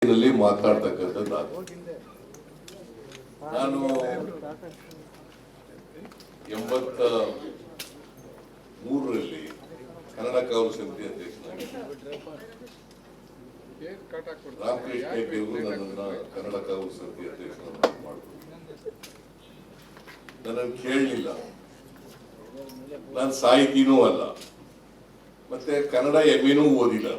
ಮಾತಾಡ್ತಕ್ಕಂಥದ್ದು ನಾನು 83ರಲ್ಲಿ ಕನ್ನಡ ಕಾವಲು ಸಮಿತಿ ಅಧ್ಯಕ್ಷನಾಗಿ ರಾಮಕೃಷ್ಣ ಹೆಗಡೆ ನನ್ನನ್ನು ಕನ್ನಡ ಕಾವಲು ಸಮಿತಿ ಅಧ್ಯಕ್ಷನಾಗಿ ಮಾಡಿದ್ರು. ನನ್ನನ್ನು ಕೇಳಲಿಲ್ಲ, ನಾನು ಸಾಹಿತಿನೂ ಅಲ್ಲ, ಮತ್ತೆ ಕನ್ನಡ MA ಓದಿಲ್ಲ.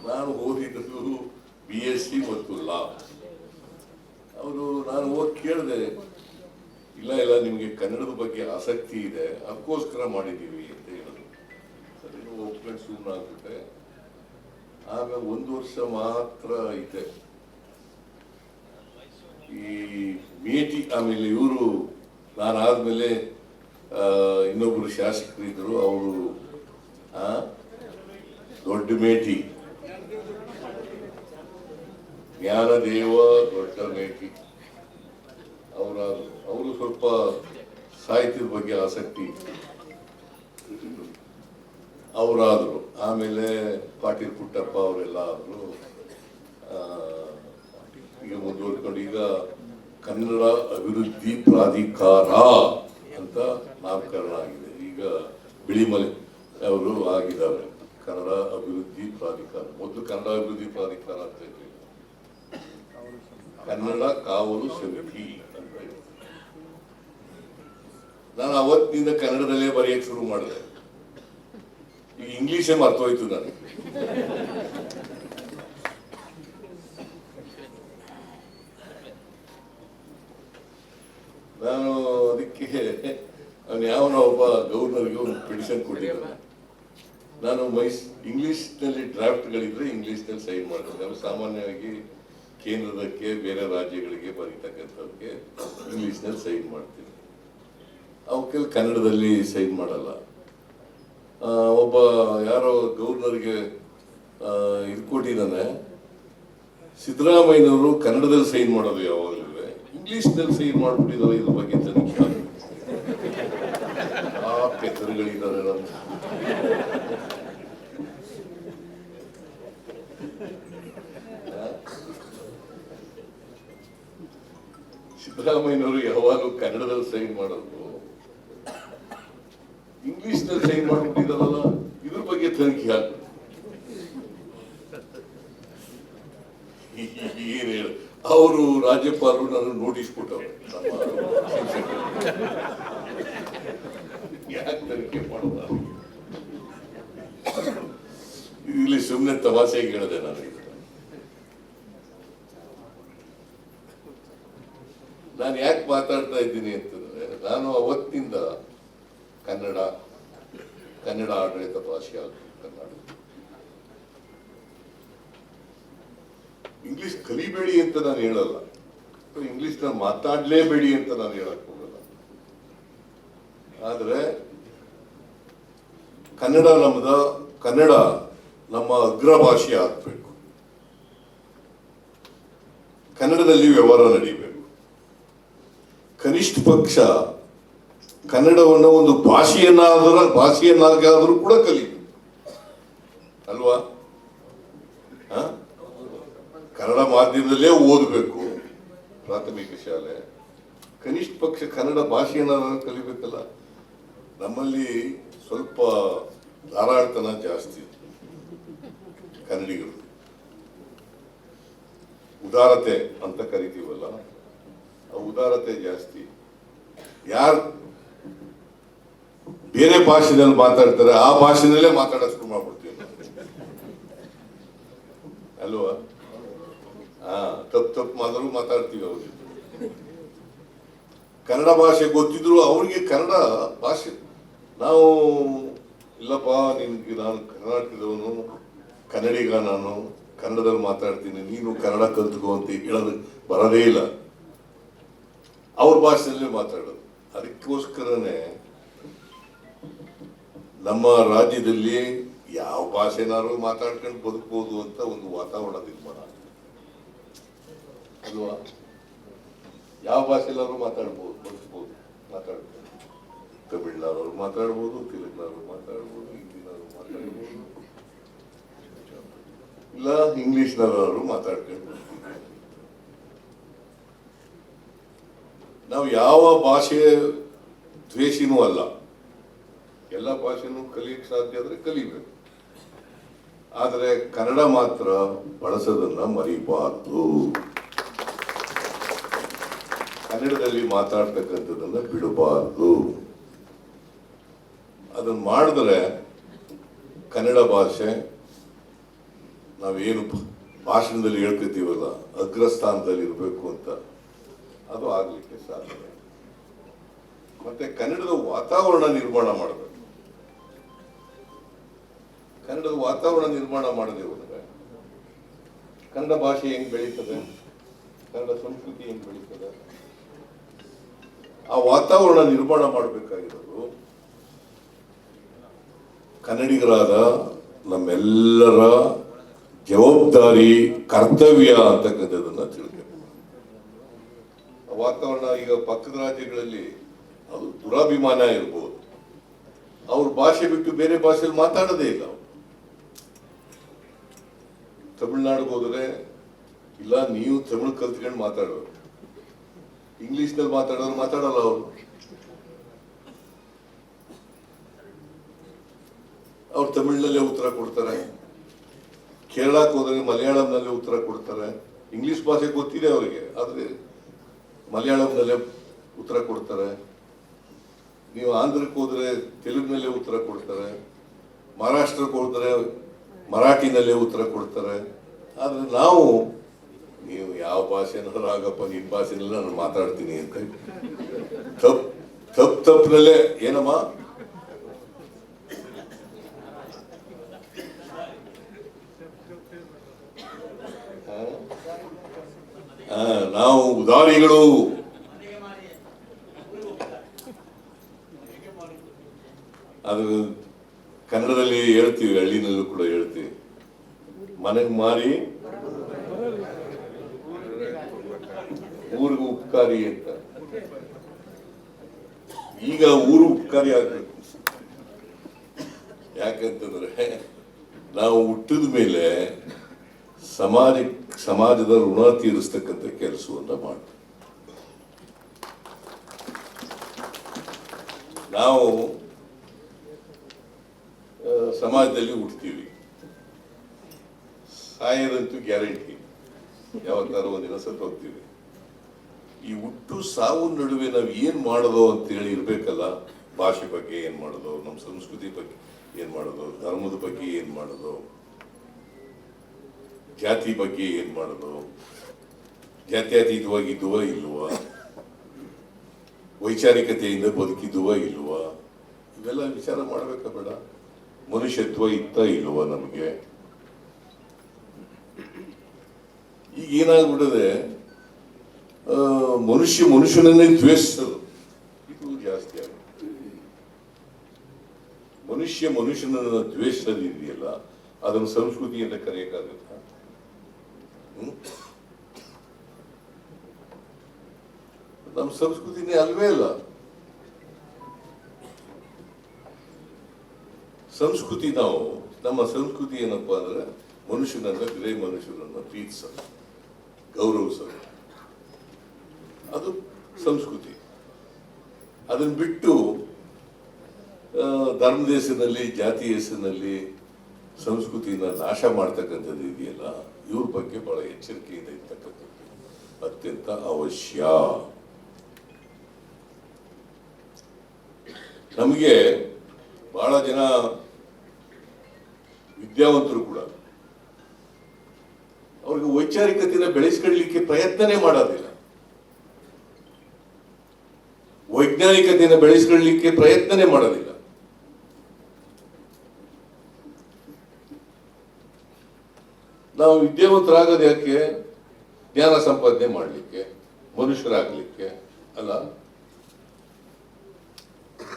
ನಾನು ಓದಿದ್ದು BSc ಮತ್ತು ಲಾ. ಅವರು ನಾನು ಹೋಗಿ ಕೇಳಿದೆ, ಇಲ್ಲ ನಿಮಗೆ ಕನ್ನಡದ ಬಗ್ಗೆ ಆಸಕ್ತಿ ಇದೆ, ಅದಕ್ಕೋಸ್ಕರ ಮಾಡಿದ್ದೀವಿ ಅಂತ ಹೇಳಿದ್ರು. ಸರಿ, ಒಪ್ಕೊಂಡು ಸುಮ್ಮನಾಗ್ಬಿಟ್ಟೆ. ಆಮೇಲೆ 1 ವರ್ಷ ಮಾತ್ರ ಇದೆ ಈ ಮೇಟಿ. ಆಮೇಲೆ ಇವರು ನಾನಾದ್ಮೇಲೆ ಇನ್ನೊಬ್ರು ಶಾಸಕರಿದ್ರು, ಅವರು ದೊಡ್ಡ ಮೇಟಿ, ಜ್ಞಾನದೇವ ದೊಡ್ಡ ಮೇಟಿ, ಅವರು ಸ್ವಲ್ಪ ಸಾಹಿತ್ಯದ ಬಗ್ಗೆ ಆಸಕ್ತಿ ಅವರಾದ್ರು. ಆಮೇಲೆ ಪಾಟೀಲ್ ಪುಟ್ಟಪ್ಪ ಅವರೆಲ್ಲ ಆದ್ರು. ಈಗ ಮುಂದುವರ್ಕೊಂಡು ಈಗ ಕನ್ನಡ ಅಭಿವೃದ್ಧಿ ಪ್ರಾಧಿಕಾರ ಅಂತ ನಾಮಕರಣ ಆಗಿದೆ. ಈಗ ಬಿಳಿಮಲೆ ಅವರು ಆಗಿದ್ದಾರೆ ಕನ್ನಡ ಅಭಿವೃದ್ಧಿ ಪ್ರಾಧಿಕಾರ. ಮೊದಲು ಕನ್ನಡ ಅಭಿವೃದ್ಧಿ ಪ್ರಾಧಿಕಾರ ಅಂತ ಇರಲಿಲ್ಲ, ಕನ್ನಡ ಕಾವಲು ಸಮಿತಿ ಅಂತ ಹೇಳಿ. ನಾನು ಅವತ್ತಿನಿಂದ ಕನ್ನಡದಲ್ಲೇ ಬರೆಯಕ್ಕೆ ಶುರು ಮಾಡಿದೆ. ಈಗ ಇಂಗ್ಲಿಷೇ ಮರ್ತೋಯ್ತು ನನಗೆ. ನಾನು ಅದಕ್ಕೆ ಯಾವನೋ ಒಬ್ಬ ಗವರ್ನರ್ಗೆ ಒಂದು ಪಿಟಿಷನ್ ಕೊಟ್ಟಿದ್ದೆ. ನಾನು ಇಂಗ್ಲಿಷ್ನಲ್ಲಿ ಡ್ರಾಫ್ಟ್ಗಳಿದ್ರೆ ಇಂಗ್ಲಿಷ್ನಲ್ಲಿ ಸೈನ್ ಮಾಡ್ತೀನಿ. ನಾನು ಸಾಮಾನ್ಯವಾಗಿ ಕೇಂದ್ರದಕ್ಕೆ, ಬೇರೆ ರಾಜ್ಯಗಳಿಗೆ ಬರೀತಕ್ಕಂಥವ್ರಿಗೆ ಇಂಗ್ಲಿಷ್ನಲ್ಲಿ ಸೈನ್ ಮಾಡ್ತೀನಿ. ಅವಕ್ಕೆ ಕನ್ನಡದಲ್ಲಿ ಸೈನ್ ಮಾಡಲ್ಲ. ಒಬ್ಬ ಯಾರೋ ಗವರ್ನರ್ಗೆ ಇದು ಕೊಟ್ಟಿದ್ದಾನೆ, ಸಿದ್ದರಾಮಯ್ಯನವರು ಕನ್ನಡದಲ್ಲಿ ಸೈನ್ ಮಾಡೋದು ಯಾವಾಗಲೂ ಇಂಗ್ಲಿಷ್ನಲ್ಲಿ ಸೈನ್ ಮಾಡ್ಬಿಟ್ಟಿದ್ದಾರೆ, ಇದ್ರ ಬಗ್ಗೆ ತನಿಖೆ ಪೆತ್ತರುಗಳಿದ್ದಾರೆ ನಮ್ಮ. ಸಿದ್ದರಾಮಯ್ಯನವರು ಯಾವಾಗಲೂ ಕನ್ನಡದಲ್ಲಿ ಸೈನ್ ಮಾಡೋದು, ಇಂಗ್ಲಿಷ್ನಲ್ಲಿ ಸೈನ್ ಮಾಡ್ಬಿಟ್ಟಿದಾರಲ್ಲ, ಇದ್ರ ಬಗ್ಗೆ ತನಿಖೆ ಹಾಕಿ. ಏನ್ ಹೇಳ, ಅವರು ರಾಜ್ಯಪಾಲರು ನಾನು ನೋಟಿಸ್ ಕೊಟ್ಟವ್ರು, ಯಾಕೆ ತನಿಖೆ ಮಾಡೋದ? ಇಲ್ಲಿ ಸುಮ್ಮನೆ ತಮಾಷೆಗೆ ಹೇಳಿದೆ ನಾನು. ನಾನು ಯಾಕೆ ಮಾತಾಡ್ತಾ ಇದ್ದೀನಿ ಅಂತಂದ್ರೆ, ನಾನು ಅವತ್ತಿನಿಂದ ಕನ್ನಡ ಆಡಳಿತ ಭಾಷೆ ಆಗ್ತದೆ. ಕನ್ನಡ ಇಂಗ್ಲಿಷ್ ಕಲಿಬೇಡಿ ಅಂತ ನಾನು ಹೇಳಲ್ಲ, ಇಂಗ್ಲಿಷ್ನ ಮಾತಾಡ್ಲೇಬೇಡಿ ಅಂತ ನಾನು ಹೇಳಕ್ ಹೋಗಲ್ಲ. ಆದ್ರೆ ಕನ್ನಡ ನಮ್ಮ ಅಗ್ರ ಭಾಷೆ ಆಗ್ಬೇಕು, ಕನ್ನಡದಲ್ಲಿ ವ್ಯವಹಾರ ನಡೀಬೇಕು. ಕನಿಷ್ಠ ಪಕ್ಷ ಕನ್ನಡವನ್ನು ಒಂದು ಭಾಷೆಯನ್ನಾಗಾದ್ರೂ ಕೂಡ ಕಲಿಬೇಕು ಅಲ್ವಾ? ಕನ್ನಡ ಮಾಧ್ಯಮದಲ್ಲೇ ಓದಬೇಕು ಪ್ರಾಥಮಿಕ ಶಾಲೆ. ಕನಿಷ್ಠ ಪಕ್ಷ ಕನ್ನಡ ಭಾಷೆಯನ್ನಾದ್ರೂ ಕಲಿಬೇಕಲ್ಲ. ನಮ್ಮಲ್ಲಿ ಸ್ವಲ್ಪ ಧಾರಾಳತನ ಜಾಸ್ತಿ, ಕನ್ನಡಿಗರು ಉದಾರತೆ ಅಂತ ಕರಿತೀವಲ್ಲ, ಆ ಉದಾರತೆ ಜಾಸ್ತಿ. ಯಾರು ಬೇರೆ ಭಾಷೆನಲ್ಲಿ ಮಾತಾಡ್ತಾರೆ ಆ ಭಾಷೆನಲ್ಲೇ ಮಾತಾಡೋದು ಶುರು ಮಾಡ್ಬಿಡ್ತೀವಿ ಅಲ್ವಾ? ತಪ್ಪು ಮಾತಾಡ್ತೀವಿ ಅವ್ರಿಗೆ. ಕನ್ನಡ ಭಾಷೆ ಗೊತ್ತಿದ್ರು ಅವ್ರಿಗೆ ಕನ್ನಡ ಭಾಷೆ, ನಾವು ಇಲ್ಲಪ್ಪ ನಿನ್ಗೆ ನಾನು ಕರ್ನಾಟಕದವನು, ಕನ್ನಡಿಗ, ನಾನು ಕನ್ನಡದಲ್ಲಿ ಮಾತಾಡ್ತೀನಿ, ನೀನು ಕನ್ನಡ ಕಲ್ತ್ಕೋ ಅಂತ ಹೇಳೋದು ಬರೋದೇ ಇಲ್ಲ. ಅವ್ರ ಭಾಷೆಯಲ್ಲೇ ಮಾತಾಡೋದು. ಅದಕ್ಕೋಸ್ಕರನೇ ನಮ್ಮ ರಾಜ್ಯದಲ್ಲಿ ಯಾವ ಭಾಷೆನಾರು ಮಾತಾಡ್ಕೊಂಡು ಬದುಕಬಹುದು ಅಂತ ಒಂದು ವಾತಾವರಣ ನಿರ್ಮಾಣ ಅಲ್ವಾ? ಯಾವ ಭಾಷೆಲಾದ್ರು ಮಾತಾಡ್ಬೋದು, ಬದುಕಬಹುದು, ಮಾತಾಡ್ಬೋದು. ತಮಿಳ್ನಾಡವ್ರು ಮಾತಾಡ್ಬೋದು, ತೆಲುಗಿನವ್ರು ಮಾತಾಡ್ಬೋದು, ಹಿಂದಿನವ್ರು ಮಾತಾಡ್ಬೋದು, ಇಲ್ಲ ಇಂಗ್ಲಿಷ್ನವರು ಮಾತಾಡ್ಕೊಂಡು ನಾವು ಯಾವ ಭಾಷೆಯ ದ್ವೇಷಿನೂ ಅಲ್ಲ. ಎಲ್ಲ ಭಾಷೆನೂ ಕಲಿಯಕ್ಕೆ ಸಾಧ್ಯ ಆದ್ರೆ ಕಲಿಬೇಕು. ಆದರೆ ಕನ್ನಡ ಮಾತ್ರ ಬಳಸೋದನ್ನ ಮರಿಬಾರ್ದು. ಕನ್ನಡದಲ್ಲಿ ಮಾತಾಡ್ತಕ್ಕಂಥದ್ದನ್ನ ಬಿಡಬಾರ್ದು. ಅದನ್ನ ಮಾಡಿದ್ರೆ ಕನ್ನಡ ಭಾಷೆ ನಾವೇನು ಭಾಷಣದಲ್ಲಿ ಹೇಳ್ಕೊತೀವಲ್ಲ ಅಗ್ರಸ್ಥಾನದಲ್ಲಿ ಇರಬೇಕು ಅಂತ, ಅದು ಆಗ್ಲಿಕ್ಕೆ ಸಾಧ್ಯ. ಮತ್ತೆ ಕನ್ನಡದ ವಾತಾವರಣ ನಿರ್ಮಾಣ ಮಾಡಬೇಕು. ಕನ್ನಡದ ವಾತಾವರಣ ನಿರ್ಮಾಣ ಮಾಡದೆ ಹೋದ್ರೆ ಕನ್ನಡ ಭಾಷೆ ಹೆಂಗ್ ಬೆಳೀತದೆ, ಕನ್ನಡ ಸಂಸ್ಕೃತಿ ಹೆಂಗ್ ಬೆಳೀತದೆ? ಆ ವಾತಾವರಣ ನಿರ್ಮಾಣ ಮಾಡಬೇಕಾಗಿರೋದು ಕನ್ನಡಿಗರಾದ ನಮ್ಮೆಲ್ಲರ ಜವಾಬ್ದಾರಿ, ಕರ್ತವ್ಯ ಅಂತಕ್ಕಂಥದ್ದನ್ನ ತಿಳ್ಬೇಕು. ವಾತಾವರಣ ಈಗ ಪಕ್ಕದ ರಾಜ್ಯಗಳಲ್ಲಿ ಅದು ದುರಾಭಿಮಾನ ಇರ್ಬೋದು, ಅವ್ರ ಭಾಷೆ ಬಿಟ್ಟು ಬೇರೆ ಭಾಷೆಯಲ್ಲಿ ಮಾತಾಡೋದೇ ಇಲ್ಲ. ತಮಿಳ್ನಾಡಿಗೆ ಹೋದ್ರೆ ಇಲ್ಲ ನೀವು ತಮಿಳು ಕಲ್ತ್ಕೊಂಡು ಮಾತಾಡೋರು, ಇಂಗ್ಲಿಷ್ನಲ್ಲಿ ಮಾತಾಡೋರು ಮಾತಾಡಲ್ಲ. ಅವ್ರು ತಮಿಳ್ನಲ್ಲೇ ಉತ್ತರ ಕೊಡ್ತಾರೆ. ಕೇರಳಕ್ಕೆ ಹೋದ್ರೆ ಮಲಯಾಳಂನಲ್ಲೇ ಉತ್ತರ ಕೊಡ್ತಾರೆ. ಇಂಗ್ಲಿಷ್ ಭಾಷೆ ಗೊತ್ತಿದೆ ಅವರಿಗೆ, ಆದ್ರೆ ಮಲಯಾಳಂನಲ್ಲೇ ಉತ್ತರ ಕೊಡ್ತಾರೆ. ನೀವು ಆಂಧ್ರಕ್ಕೆ ಹೋದ್ರೆ ತೆಲುಗಿನಲ್ಲೇ ಉತ್ತರ ಕೊಡ್ತಾರೆ. ಮಹಾರಾಷ್ಟ್ರಕ್ಕೆ ಹೋದ್ರೆ ಮರಾಠಿನಲ್ಲೇ ಉತ್ತರ ಕೊಡ್ತಾರೆ. ಆದ್ರೆ ನಾವು ನೀವು ಯಾವ ಭಾಷೆನಾದ್ರೂ ಆಗಪ್ಪ, ನಿನ್ನ ಭಾಷೆನೆಲ್ಲ ನಾನು ಮಾತಾಡ್ತೀನಿ ಅಂತ ತಪ್ಪನಲ್ಲೇ ಏನಮ್ಮ ನಾವು ಉದಾರಿಗಳು. ಅದು ಕನ್ನಡದಲ್ಲಿ ಹೇಳ್ತೀವಿ, ಹಳ್ಳಿನಲ್ಲೂ ಕೂಡ ಹೇಳ್ತೀವಿ, ಮನೆಗೆ ಮಾರಿ ಊರಿಗೂ ಉಪಕಾರಿ ಅಂತ. ಈಗ ಊರು ಉಪಕಾರಿ ಆಗ್ಬೇಕು. ಯಾಕಂತಂದ್ರೆ ನಾವು ಹುಟ್ಟಿದ ಮೇಲೆ ಸಮಾಜದ ಋಣ ತೀರಿಸ್ತಕ್ಕಂಥ ಕೆಲಸವನ್ನ ಮಾಡ್ತೀವಿ. ನಾವು ಸಮಾಜದಲ್ಲಿ ಹುಡ್ತೀವಿ, ಸಾಯೋದಂತೂ ಗ್ಯಾರಂಟಿ, ಯಾವತ್ತಾರು ಒಂದಿನ ಸತ್ತು ಹೋಗ್ತೀವಿ. ಈ ಹುಟ್ಟು ಸಾವು ನಡುವೆ ನಾವು ಏನ್ ಮಾಡೋದು ಅಂತ ಹೇಳಿ ಇರ್ಬೇಕಲ್ಲ. ಭಾಷೆ ಬಗ್ಗೆ ಏನ್ ಮಾಡೋದು, ನಮ್ಮ ಸಂಸ್ಕೃತಿ ಬಗ್ಗೆ ಏನ್ ಮಾಡೋದು, ಧರ್ಮದ ಬಗ್ಗೆ ಏನ್ ಮಾಡೋದು, ಜಾತಿ ಬಗ್ಗೆ ಏನ್ ಮಾಡೋದು, ಜಾತ್ಯತೀತವಾಗಿದ್ದುವ ಇಲ್ವಾ, ವೈಚಾರಿಕತೆಯಿಂದ ಬದುಕಿದ್ದುವ ಇಲ್ವಾ, ಇವೆಲ್ಲ ವಿಚಾರ ಮಾಡ್ಬೇಕಾ ಬೇಡ? ಮನುಷ್ಯತ್ವ ಇತ್ತ ಇಲ್ವಾ ನಮಗೆ? ಈಗ ಏನಾಗ್ಬಿಡದೆ, ಮನುಷ್ಯನನ್ನೇ ದ್ವೇಷಿಸೋದು ಇದು ಜಾಸ್ತಿ ಆಗುತ್ತೆ. ಮನುಷ್ಯನನ್ನ ದ್ವೇಷಿಸೋದಿದೆಯಲ್ಲ, ಅದನ್ನು ಸಂಸ್ಕೃತಿ ಅಂತ ಕರೆಯಕ್ಕಾಗುತ್ತ? ನಮ್ಮ ಸಂಸ್ಕೃತಿನೇ ಅಲ್ವೇ ಅಲ್ಲ. ಸಂಸ್ಕೃತಿ ನಮ್ಮ ಸಂಸ್ಕೃತಿ ಏನಪ್ಪಾ ಅಂದ್ರೆ ಮನುಷ್ಯನನ್ನ, ಬೇರೆ ಮನುಷ್ಯನನ್ನ ಪ್ರೀತಿಸೋದು, ಗೌರವಿಸೋದು, ಅದು ಸಂಸ್ಕೃತಿ. ಅದನ್ನ ಬಿಟ್ಟು ಧರ್ಮದ ಹೆಸರಿನಲ್ಲಿ, ಜಾತಿ ಹೆಸರಿನಲ್ಲಿ ಸಂಸ್ಕೃತಿನ ನಾಶ ಮಾಡ್ತಕ್ಕಂಥದ್ದು ಇದೆಯಲ್ಲ, ಇವ್ರ ಬಗ್ಗೆ ಬಹಳ ಎಚ್ಚರಿಕೆಯಿಂದ ಇರ್ತಕ್ಕಂಥದ್ದು ಅತ್ಯಂತ ಅವಶ್ಯ. ನಮಗೆ ಬಹಳ ಜನ ವಿದ್ಯಾವಂತರು ಕೂಡ ಅವ್ರಿಗೆ ವೈಚಾರಿಕತೆಯನ್ನು ಬೆಳೆಸ್ಕೊಳ್ಳಲಿಕ್ಕೆ ಪ್ರಯತ್ನನೇ ಮಾಡೋದಿಲ್ಲ, ವೈಜ್ಞಾನಿಕತೆಯನ್ನು ಬೆಳೆಸ್ಕೊಳ್ಳಲಿಕ್ಕೆ ಪ್ರಯತ್ನನೇ ಮಾಡೋದಿಲ್ಲ. ನಾವು ವಿದ್ಯಾವಂತರಾಗೋದು ಯಾಕೆ? ಜ್ಞಾನ ಸಂಪಾದನೆ ಮಾಡಲಿಕ್ಕೆ, ಮನುಷ್ಯರಾಗಲಿಕ್ಕೆ ಅಲ್ಲ.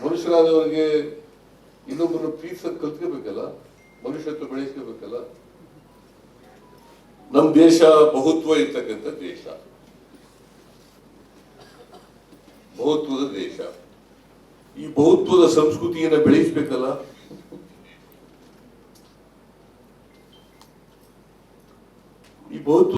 ಮನುಷ್ಯರಾದವರಿಗೆ ಇನ್ನೊಬ್ಬರನ್ನು ಪ್ರೀತಿಸೋದು ಕಲ್ತ್ಕೋಬೇಕಲ್ಲ, ಮನುಷ್ಯತ್ವ ಬೆಳೆಸ್ಕೋಬೇಕಲ್ಲ. ನಮ್ಮ ದೇಶ ಬಹುತ್ವ ಇರ್ತಕ್ಕಂಥ ದೇಶ, ಬಹುತ್ವದ ದೇಶ. ಈ ಬಹುತ್ವದ ಸಂಸ್ಕೃತಿಯನ್ನ ಬೆಳೆಸಬೇಕಲ್ಲ. both